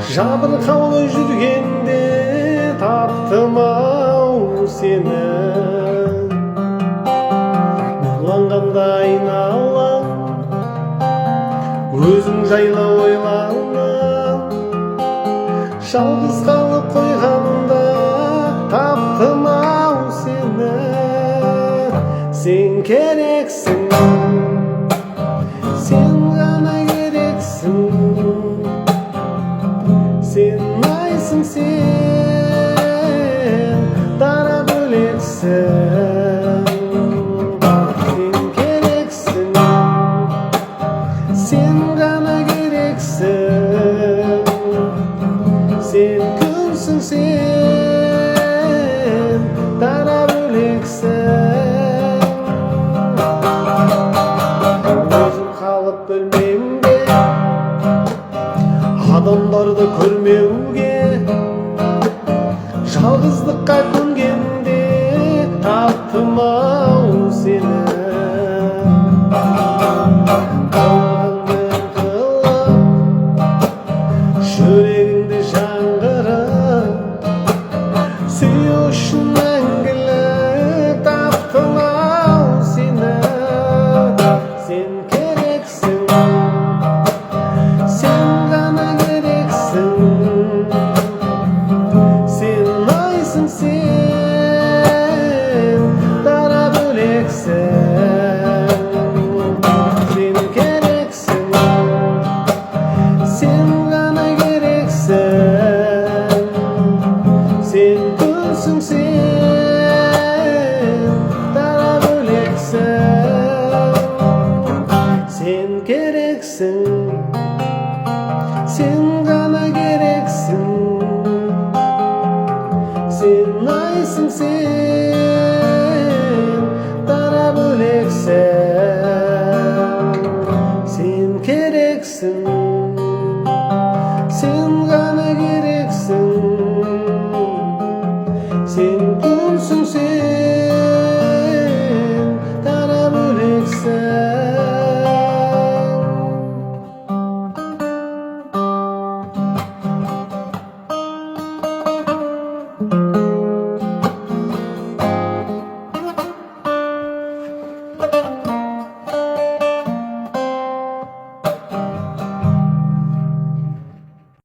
Жабырқаулы жүргенде таптым-ау сені, нұрланғанда айналам, өзің жайлы ойланам. Жалғыз қалып қойғанда таптым-ау сені, сен керексің, сен ғана керексің, сен айсың, сен дара бөлексің, сен керексің, сен ғана керексің, сен күнсің, сен дара бөлексің. Өзім қалып бөлмемде, адамдарды көрмеуге, жалғыздыққа көнгенде таптым-ау сені. Қалғанды қылып, жүрегіңді жаңғырып, сүю үшін мәңгілік таптым-ау сені. Сен керексің, сен ғана керексің, сен айсың, сен дара бөлексің, сен керексің, сен ғана керексің, сен күнсің, сен дара бөлексің, сен керексің, сен ғана керексің, сен айсың, сен